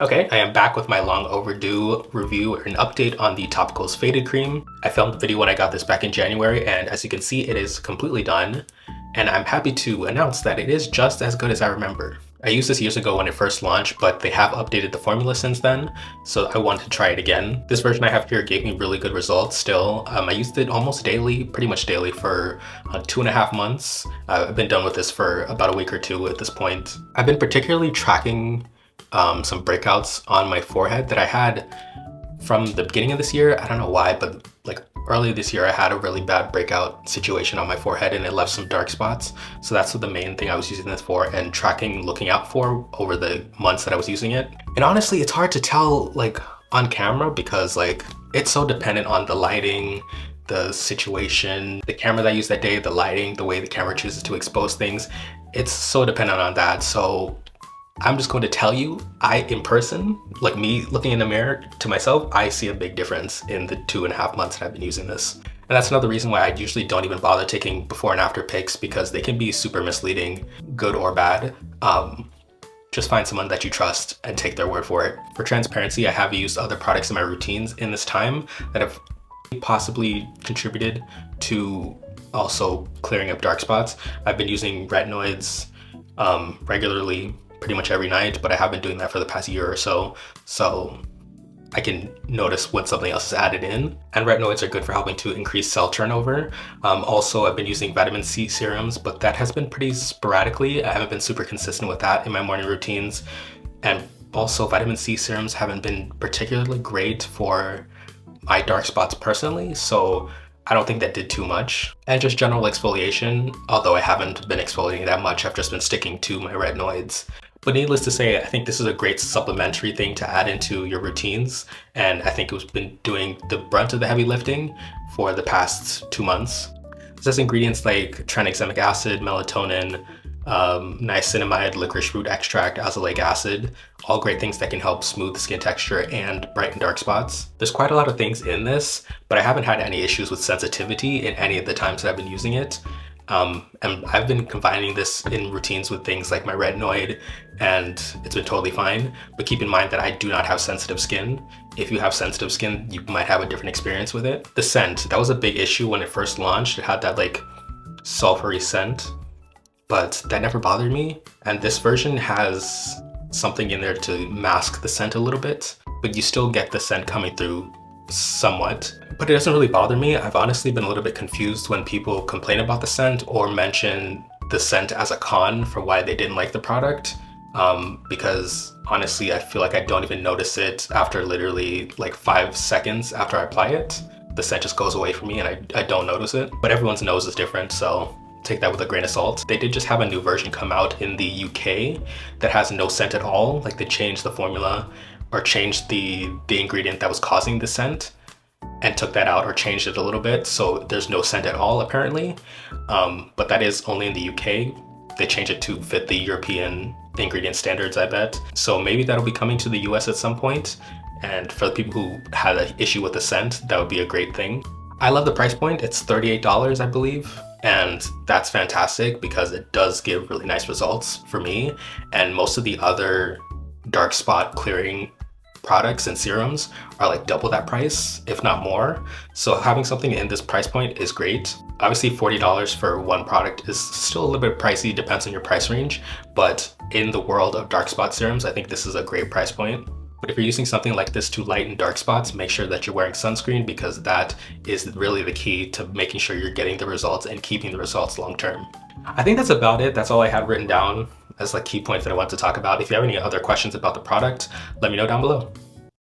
Okay, I am back with my long overdue review and update on the Topicals Faded Cream. I filmed the video when I got this back in January, and as you can see, it is completely done. And I'm happy to announce that it is just as good as I remember. I used this years ago when it first launched, but they have updated the formula since then, so I wanted to try it again. This version I have here gave me really good results still. I used it almost daily, pretty much daily for 2.5 months. I've been done with this for about a week or two at this point. I've been particularly tracking some breakouts on my forehead that I had from the beginning of this year. I don't know why, but like earlier this year, I had a really bad breakout situation on my forehead and it left some dark spots. So that's what the main thing I was using this for and tracking, looking out for over the months that I was using it. And honestly, it's hard to tell like on camera because like it's so dependent on the lighting, the situation, the camera that I used that day, the lighting, the way the camera chooses to expose things. It's so dependent on that. So I'm just going to tell you, in person, like me looking in the mirror to myself, I see a big difference in the 2.5 months that I've been using this. And that's another reason why I usually don't even bother taking before and after pics because they can be super misleading, good or bad. Just find someone that you trust and take their word for it. For transparency, I have used other products in my routines in this time that have possibly contributed to also clearing up dark spots. I've been using retinoids regularly, pretty much every night, but I have been doing that for the past year or so. So I can notice when something else is added in. And retinoids are good for helping to increase cell turnover. Also, I've been using vitamin C serums, but that has been pretty sporadically. I haven't been super consistent with that in my morning routines. And also vitamin C serums haven't been particularly great for my dark spots personally. So I don't think that did too much. And just general exfoliation, although I haven't been exfoliating that much, I've just been sticking to my retinoids. But needless to say, I think this is a great supplementary thing to add into your routines. And I think it's been doing the brunt of the heavy lifting for the past 2 months. This has ingredients like tranexamic acid, melatonin, niacinamide, licorice root extract, azelaic acid, all great things that can help smooth the skin texture and brighten dark spots. There's quite a lot of things in this, but I haven't had any issues with sensitivity in any of the times that I've been using it. And I've been combining this in routines with things like my retinoid, and it's been totally fine. But keep in mind that I do not have sensitive skin. If you have sensitive skin, you might have a different experience with it. The scent, that was a big issue when it first launched. It had that like sulfury scent, but that never bothered me. And this version has something in there to mask the scent a little bit, but you still get the scent coming through somewhat. But it doesn't really bother me. I've honestly been a little bit confused when people complain about the scent or mention the scent as a con for why they didn't like the product. Because honestly, I feel like I don't even notice it after literally like 5 seconds after I apply it. The scent just goes away from me and I don't notice it. But everyone's nose is different, so take that with a grain of salt. They did just have a new version come out in the UK that has no scent at all. Like they changed the formula or changed the ingredient that was causing the scent and took that out or changed it a little bit. So there's no scent at all apparently. But that is only in the UK. They changed it to fit the European ingredient standards, I bet. So maybe that'll be coming to the US at some point. And for the people who had an issue with the scent, that would be a great thing. I love the price point. It's $38, I believe. And that's fantastic because it does give really nice results for me. And most of the other dark spot clearing products and serums are like double that price, if not more. So having something in this price point is great. Obviously $40 for one product is still a little bit pricey, depends on your price range. But in the world of dark spot serums, I think this is a great price point. But if you're using something like this to lighten dark spots, make sure that you're wearing sunscreen because that is really the key to making sure you're getting the results and keeping the results long term. I think that's about it. That's all I had written down as like key points that I want to talk about. If you have any other questions about the product, let me know down below.